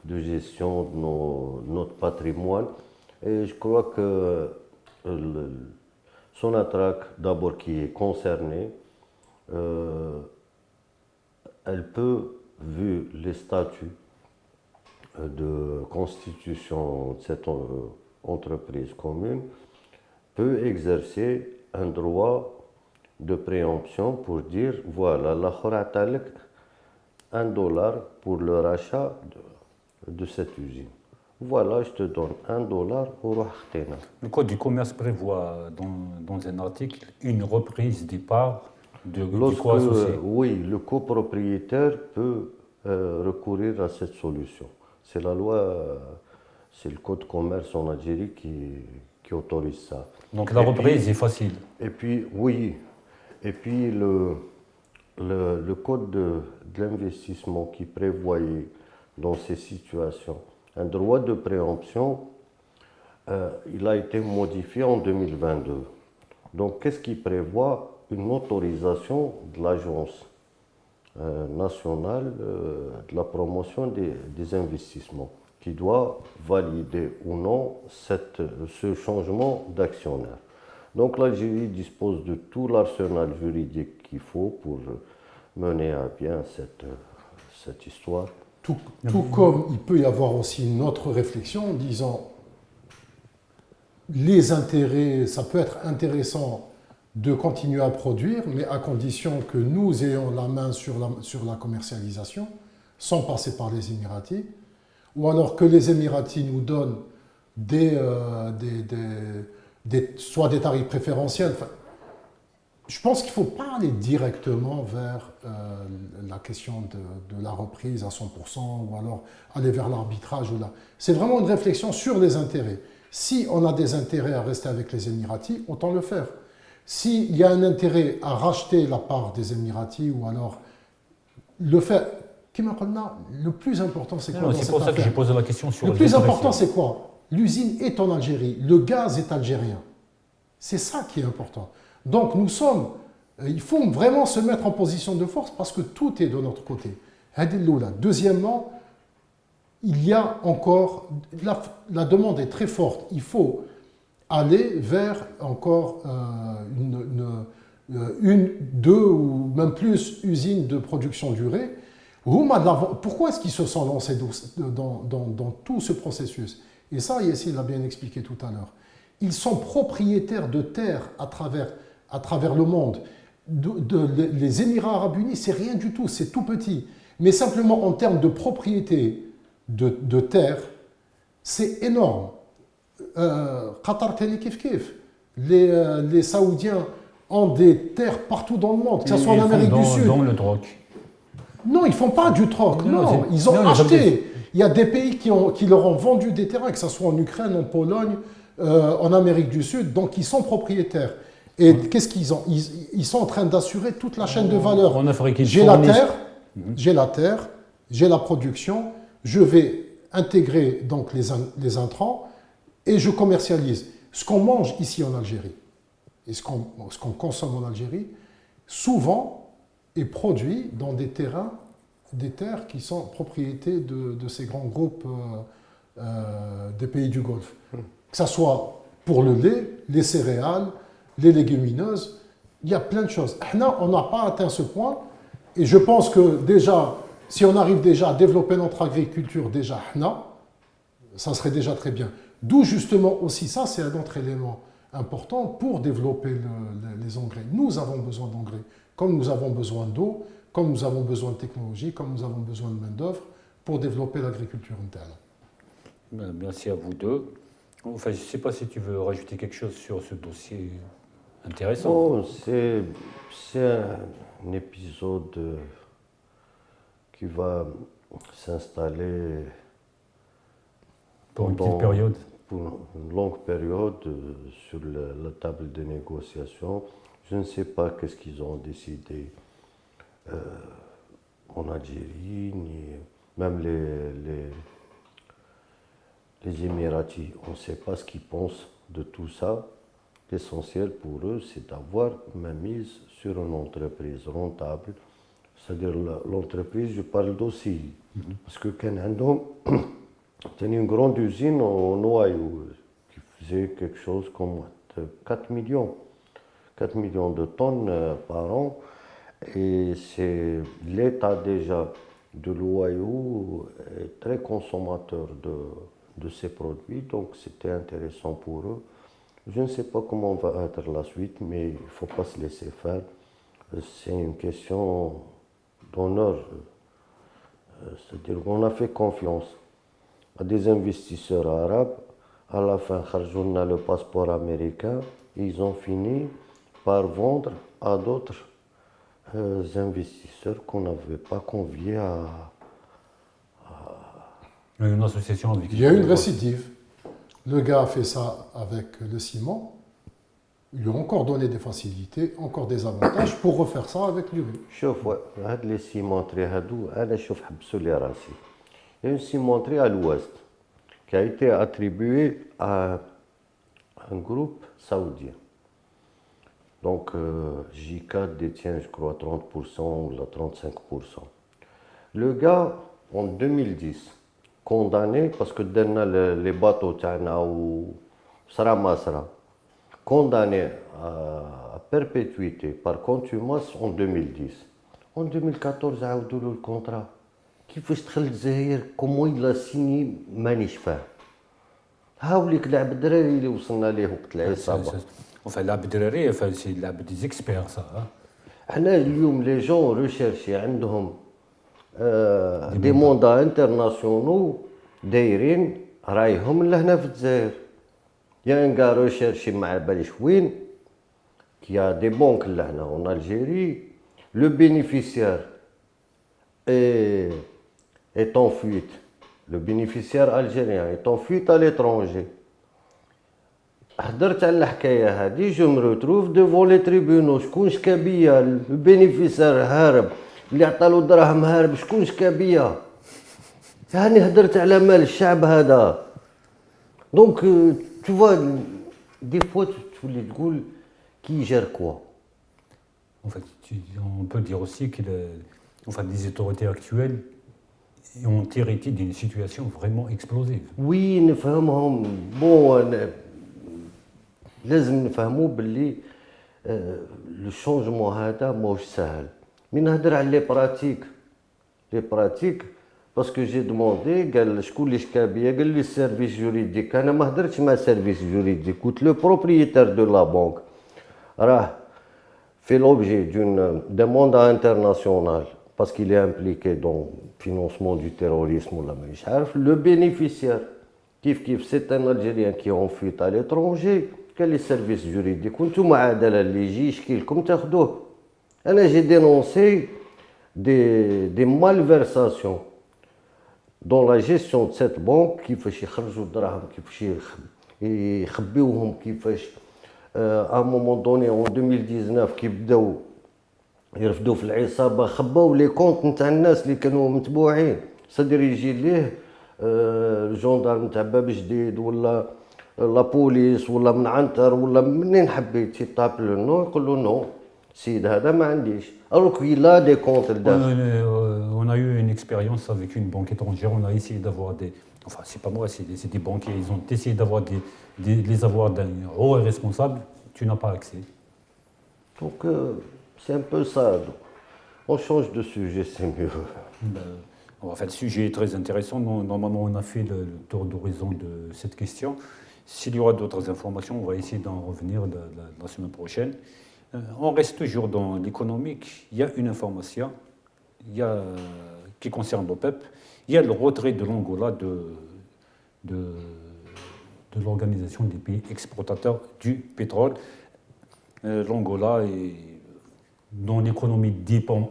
de gestion de notre patrimoine. Et je crois que Sonatrach, d'abord qui est concernée, elle peut, vu les statuts de constitution de cette entreprise commune, peut exercer un droit de préemption pour dire voilà, $1 pour le rachat de cette usine. Voilà, je te donne $1 au Rohtena. Le Code du commerce prévoit dans un article une reprise des parts du co-associé. Oui, le copropriétaire peut recourir à cette solution. C'est la loi, c'est le Code de commerce en Algérie qui autorise ça. Donc la reprise est facile. Et puis, oui. Et puis, le Code de l'investissement qui prévoyait dans ces situations un droit de préemption, il a été modifié en 2022. Donc, qu'est-ce qui prévoit? Une autorisation de l'Agence nationale de la promotion des investissements qui doit valider ou non ce changement d'actionnaire. Donc l'Algérie dispose de tout l'arsenal juridique qu'il faut pour mener à bien cette histoire. Tout comme il peut y avoir aussi une autre réflexion en disant les intérêts, ça peut être intéressant de continuer à produire, mais à condition que nous ayons la main sur la commercialisation, sans passer par les Émiratis, ou alors que les Émiratis nous donnent soit des tarifs préférentiels. Enfin, je pense qu'il ne faut pas aller directement vers la question de la reprise à 100%, ou alors aller vers l'arbitrage. C'est vraiment une réflexion sur les intérêts. Si on a des intérêts à rester avec les Émiratis, autant le faire. S'il y a un intérêt à racheter la part des Émiratis, ou alors le faire, le plus important c'est quoi? C'est pour ça que j'ai posé la question sur le plus important c'est quoi? L'usine est en Algérie, le gaz est algérien. C'est ça qui est important. Donc il faut vraiment se mettre en position de force parce que tout est de notre côté. Deuxièmement, il y a encore, la demande est très forte. Il faut aller vers encore une, deux ou même plus usines de production durée. Pourquoi est-ce qu'ils se sont lancés dans tout ce processus? Et ça, Yassine l'a bien expliqué tout à l'heure. Ils sont propriétaires de terres à travers le monde. Les Émirats arabes unis, c'est rien du tout, c'est tout petit. Mais simplement en termes de propriété de terres, c'est énorme. Qatar, les Saoudiens ont des terres partout dans le monde, que ce soit en Amérique du Sud. Dans le troc. Non, ils ne font pas du troc, non. Ils ont acheté. Il y a des pays qui leur ont vendu des terrains, que ce soit en Ukraine, en Pologne, en Amérique du Sud, donc ils sont propriétaires. Et qu'est-ce qu'ils ont? Ils sont en train d'assurer toute la chaîne de valeur. En Afrique, j'ai la terre, j'ai la production, je vais intégrer donc les intrants et je commercialise. Ce qu'on mange ici en Algérie et ce qu'on consomme en Algérie, souvent est produit dans des terres qui sont propriétés de ces grands groupes des pays du Golfe. Que ce soit pour le lait, les céréales, les légumineuses, il y a plein de choses. On n'a pas atteint ce point et je pense que déjà Si on arrive déjà à développer notre agriculture, déjà, ça serait déjà très bien. D'où justement aussi ça, c'est un autre élément important pour développer les engrais. Nous avons besoin d'engrais, comme nous avons besoin d'eau, comme nous avons besoin de technologie, comme nous avons besoin de main-d'œuvre pour développer l'agriculture interne. Merci à vous deux. Enfin, je ne sais pas si tu veux rajouter quelque chose sur ce dossier intéressant. Bon, c'est un épisode qui va s'installer Pour une petite période. Pour une longue période sur la table de négociation. Je ne sais pas qu'est-ce qu'ils ont décidé en Algérie, ni même les Émiratis. On ne sait pas ce qu'ils pensent de tout ça. L'essentiel pour eux, c'est d'avoir une mise sur une entreprise rentable. C'est-à-dire l'entreprise, je parle d'aussi. Parce que quand c'était une grande usine en Ohio qui faisait quelque chose comme 4 millions de tonnes par an. Et c'est l'État déjà de l'Ohio est très consommateur de ces produits, donc c'était intéressant pour eux. Je ne sais pas comment va être la suite, mais il ne faut pas se laisser faire. C'est une question d'honneur. C'est-à-dire qu'on a fait confiance à des investisseurs arabes. À la fin, on a le passeport américain. Ils ont fini par vendre à d'autres investisseurs qu'on n'avait pas conviés à... Une association avec... Il y a une récidive. Le gars a fait ça avec le ciment. Ils lui ont encore donné des facilités, encore des avantages pour refaire ça avec l'urée. شوف هاد لي cimenteries هادو انا شوف حبسوا لي راسي. Il y a une cimenterie à l'ouest qui a été attribuée à un groupe saoudien. Donc J4 détient, je crois, 30% ou 35%. Le gars, en 2010, condamné, parce que dans les bateaux تاعنا ou Sra, condamné à perpétuité par contumace en 2010. En 2014, عاودوا له الكونترا. كيفاش دخل الجزائر كومون il a signé مانيش فاهم. هاوليك لعب الدراري اللي وصلنا ليه وقت العصابه. Enfin, la Bdrari, enfin, c'est des experts, ça. Hein. حنا اليوم لي جون ريشيرشي عندهم دي موندا انترناسيونو دايرين رايهم لهنا في الجزائر. يا ان كاع ريشيرشي مع باليش وين كي ا دي بونك لهنا en Algérie. Le bénéficiaire est en fuite. Le bénéficiaire algérien est en fuite à l'étranger. حضرت على الحكايه هذه جو مروتروف ديفون لي تريبيونو. شكون شكا بيا؟ البينيفيسير هارب اللي عطالو دراهم هارب. شكون شكا بيا؟ هاني هضرت على مال الشعب هذا. دونك تو فوا دي فوا تولي تقول كي جار كوا. En fait, on peut dire aussi que enfin, les autorités actuelles ont hérité d'une situation vraiment explosive. وي نفهمهم. بون لازم نفهموا باللي لو شونجمون هذا ماهوش سهل. مي نهضر على لي براتيك باسكو جي دوموندي. قال شكون اللي شكا بيا؟ قال لي السيرفيس جوريديك. انا ما هضرتش مع سيرفيس جوريديك، قلت لو بروبريتير دو لا بانك راه في لوبجي دون demande internationale parce qu'il est impliqué dans le financement du terrorisme ولا مانيش عارف. لو بينيفيسير كيف سيت ان الجيريان كي اون فويت على ليترونجي. قال لي سيرفيس جوريديك وانتم عداله اللي يجي يشكي لكم تاخذوه. انا جي دينونسي دي مالفيرساسيون دون لا جيستيون د سيت بونك. كيفاش يخرجوا الدراهم، كيفاش يخبيوهم، كيفاش ا مومون دوني اون 2019 كي بداو يرفدوا في العصابه خباو لي كونت نتاع الناس اللي كانوا متبوعين. صدر يجي ليه الجندار نتاع باب جديد ولا لا بوليس ولا من عنتر ولا منين حبيت يطاب له نو، يقول له نو سيد هذا ما عنديش. الوغ كي لا دي كونت الداخل. On a eu une expérience avec une banque étrangère. On a essayé d'avoir des... Enfin, c'est pas moi, c'est des banquiers. Ils ont essayé d'avoir les avoirs d'un haut responsable. Tu n'as pas accès. Donc c'est un peu ça. On change de sujet, c'est mieux. Ben, enfin, le sujet est très intéressant. Normalement, on a fait le tour d'horizon de cette question. S'il y aura d'autres informations, on va essayer d'en revenir la semaine prochaine. On reste toujours dans l'économique. Il y a une information qui concerne l'OPEP. Il y a le retrait de l'Angola de l'Organisation des pays exportateurs du pétrole. L'Angola, dont l'économie dépend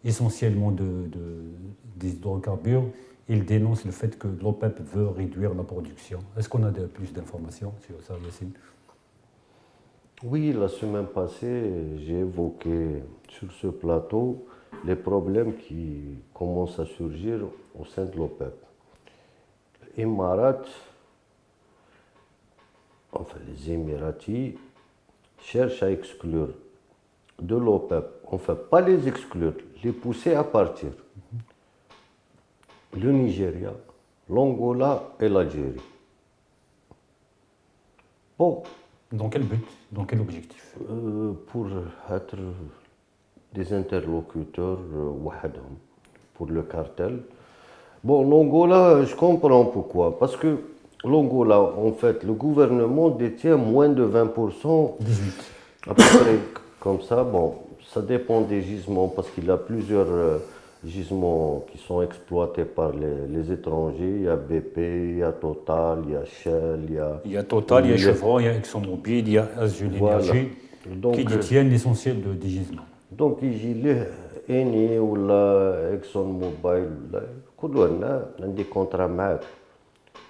essentiellement des hydrocarbures, il dénonce le fait que l'OPEP veut réduire la production. Est-ce qu'on a plus d'informations sur ça, Yassine? Oui, la semaine passée, j'ai évoqué sur ce plateau les problèmes qui commencent à surgir au sein de l'OPEP. Les Émiratis cherchent à exclure de l'OPEP, enfin pas les exclure, les pousser à partir. Le Nigeria, l'Angola et l'Algérie. Bon, Dans quel but? Dans quel objectif? pour être des interlocuteurs wahadhom, pour le cartel. Bon, l'Angola, je comprends pourquoi. Parce que l'Angola, en fait, le gouvernement détient moins de 20%, 18. à peu près comme ça. Bon, ça dépend des gisements, parce qu'il y a plusieurs gisements qui sont exploités par les étrangers. Il y a BP, il y a Total, il y a Shell, Il y a Total, il y a Chevron, il y a ExxonMobil, il y a Azul Voilà. Energy, Donc, qui détiennent l'essentiel des gisements. Donc, il y a Eni ou ExxonMobil, on a des contrats MAC.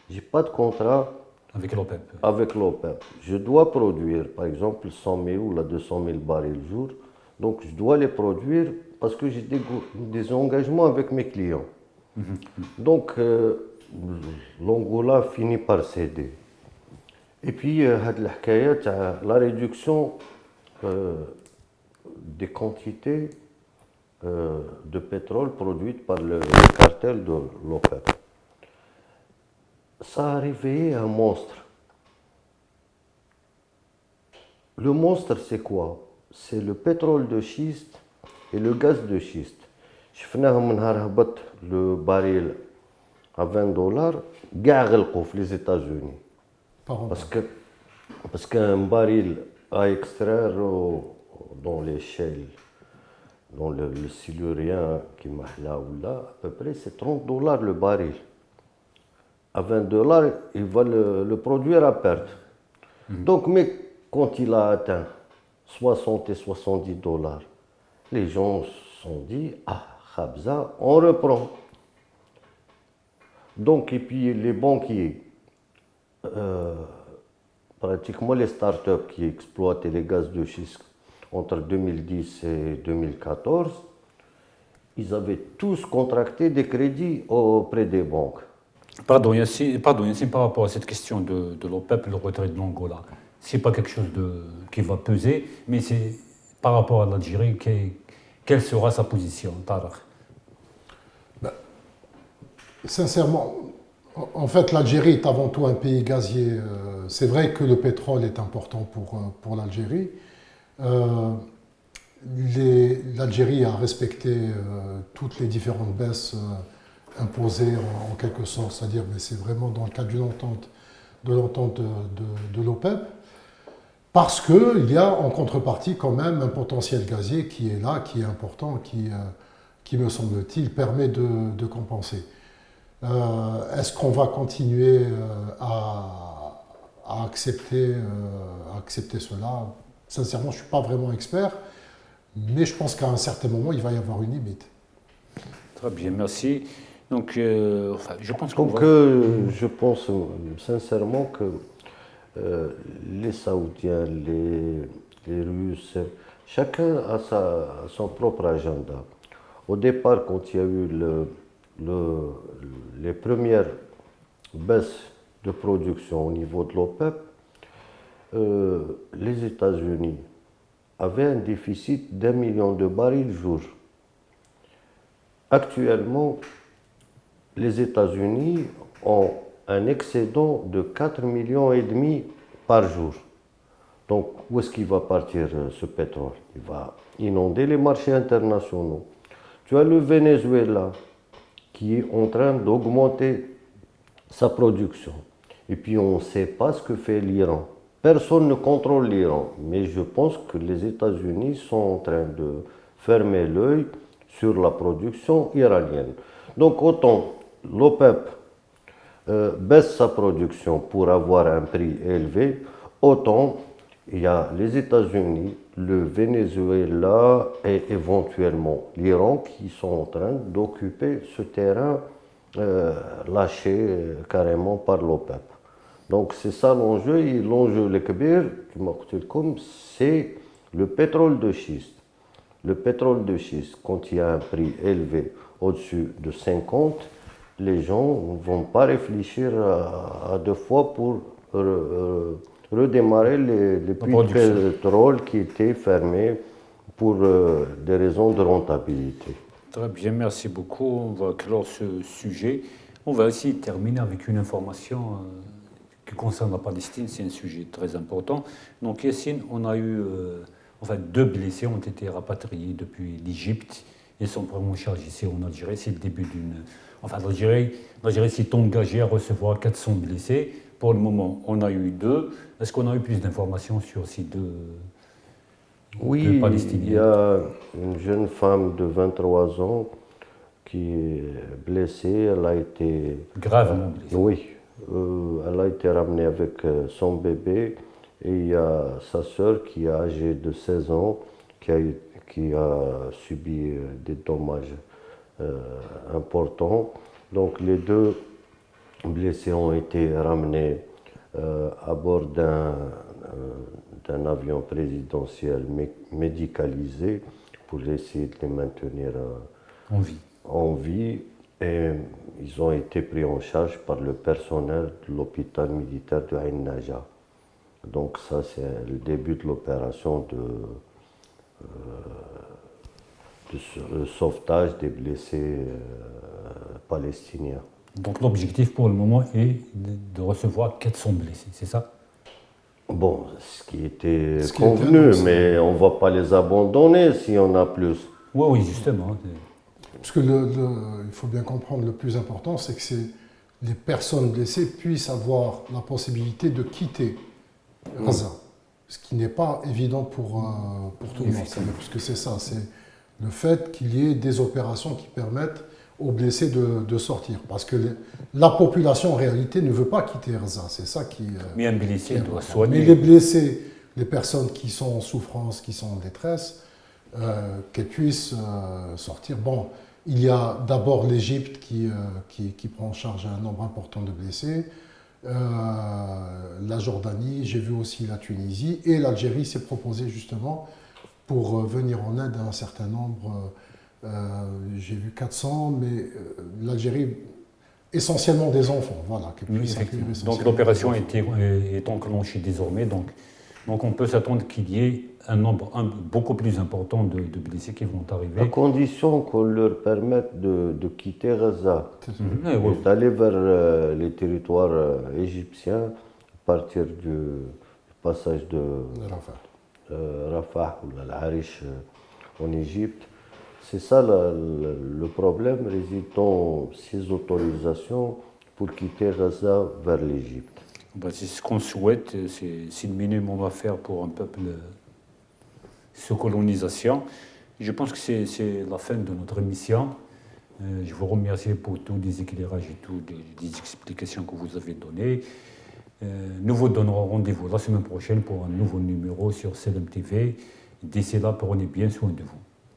Je n'ai pas de contrat Avec l'OPEP. avec l'OPEP. Je dois produire, par exemple, 100 000 ou 200 000 barils jour. Donc, je dois les produire parce que j'ai des engagements avec mes clients. Donc, l'Angola finit par céder. Et puis, la réduction des quantités de pétrole produites par le cartel de l'OPEP. Ça a réveillé un monstre. Le monstre, c'est quoi? C'est le pétrole de schiste et le gaz de schiste. Le baril à 20 dollars, les États-Unis. Parce qu'un baril à extraire dans les shales, dans le silurien qui m'a là ou là, à peu près c'est 30 dollars le baril. À 20 dollars, il va le produire à perte. Donc, mais quand il a atteint 60 et 70 dollars, les gens se sont dit, ah, Khabza, on reprend. Donc, et puis les banquiers, pratiquement les startups qui exploitaient les gaz de schiste entre 2010 et 2014, ils avaient tous contracté des crédits auprès des banques. Pardon, Yassine, par rapport à cette question de l'OPEP, le retrait de l'Angola, ce n'est pas quelque chose qui va peser, mais c'est par rapport à l'Algérie, quelle sera sa position, Tarek? Sincèrement, en fait, l'Algérie est avant tout un pays gazier. C'est vrai que le pétrole est important pour l'Algérie. L'Algérie a respecté toutes les différentes baisses imposées en quelque sorte, c'est-à-dire, mais c'est vraiment dans le cadre de l'entente de l'OPEP, parce qu'il y a en contrepartie quand même un potentiel gazier qui est là, qui est important, qui me semble-t-il, permet de compenser. Est-ce qu'on va continuer à accepter cela? Sincèrement, je ne suis pas vraiment expert, mais je pense qu'à un certain moment, il va y avoir une limite. Très bien, merci. Donc, je pense je pense sincèrement que les Saoudiens, les Russes, chacun a son propre agenda. Au départ, quand il y a eu les premières baisses de production au niveau de l'OPEP, les États-Unis avaient un déficit d'1 million de barils jour. Actuellement, les États-Unis ont un excédent de 4,5 millions par jour. Donc, où est-ce qu'il va partir ce pétrole? Il va inonder les marchés internationaux. Tu as le Venezuela qui est en train d'augmenter sa production. Et puis, on ne sait pas ce que fait l'Iran. Personne ne contrôle l'Iran, mais je pense que les États-Unis sont en train de fermer l'œil sur la production iranienne. Donc, autant l'OPEP baisse sa production pour avoir un prix élevé, autant il y a les États-Unis, le Venezuela et éventuellement l'Iran qui sont en train d'occuper ce terrain lâché carrément par l'OPEP. Donc c'est ça l'enjeu, et l'enjeu le kbir, c'est le pétrole de schiste. Le pétrole de schiste, quand il y a un prix élevé au-dessus de 50, les gens ne vont pas réfléchir à deux fois pour redémarrer les puits de pétrole qui étaient fermés pour des raisons de rentabilité. Très bien, merci beaucoup. On va clore ce sujet. On va aussi terminer avec une information qui concerne la Palestine. C'est un sujet très important. Donc, Yassine, on a eu, deux blessés ont été rapatriés depuis l'Égypte. Ils sont pris en charge ici en Algérie. C'est le début d'une... l'Algérie s'est engagée à recevoir 400 blessés. Pour le moment, on a eu 2. Est-ce qu'on a eu plus d'informations sur ces deux Palestiniens? Il y a une jeune femme de 23 ans qui est blessée. Elle a été... Gravement blessée. Oui. Elle a été ramenée avec son bébé. Et il y a sa sœur qui est âgée de 16 ans qui a subi des dommages importants. Donc les 2 blessés ont été ramenés à bord d'un avion présidentiel médicalisé pour essayer de les maintenir en vie. Et ils ont été pris en charge par le personnel de l'hôpital militaire de Ain Naja. Donc ça, c'est le début de l'opération de sauvetage des blessés palestiniens. Donc l'objectif pour le moment est de recevoir 400 blessés, c'est ça? Bon, ce qui était convenu, mais on ne va pas les abandonner s'il y en a plus. Oui, justement. Parce que il faut bien comprendre, le plus important, c'est que les personnes blessées puissent avoir la possibilité de quitter Gaza. Ce qui n'est pas évident pour tout le monde. Puisque c'est ça, c'est le fait qu'il y ait des opérations qui permettent aux blessés de sortir. Parce que la population, en réalité, ne veut pas quitter Gaza. C'est ça qui... Mais un blessé doit soigner. Mais les blessés, les personnes qui sont en souffrance, qui sont en détresse, qu'elles puissent sortir. Bon, il y a d'abord l'Égypte qui prend en charge un nombre important de blessés, la Jordanie, j'ai vu aussi la Tunisie, et l'Algérie s'est proposée justement pour venir en aide à un certain nombre. J'ai vu 400, mais l'Algérie, essentiellement des enfants, voilà. Donc l'opération est enclenchée désormais, donc on peut s'attendre qu'il y ait un nombre beaucoup plus important de blessés qui vont arriver. À condition qu'on leur permette de quitter Gaza, d'aller vers les territoires égyptiens, à partir du passage de Rafah ou l'Arish en Égypte. C'est ça le problème, réside dans ces autorisations pour quitter Gaza vers l'Égypte. C'est ce qu'on souhaite, c'est le minimum à faire pour un peuple sous colonisation. Je pense que c'est la fin de notre émission. Je vous remercie pour tous les éclairages et toutes les explications que vous avez données. Nous vous donnerons rendez-vous la semaine prochaine pour un nouveau numéro sur CLM TV. D'ici là, prenez bien soin de vous.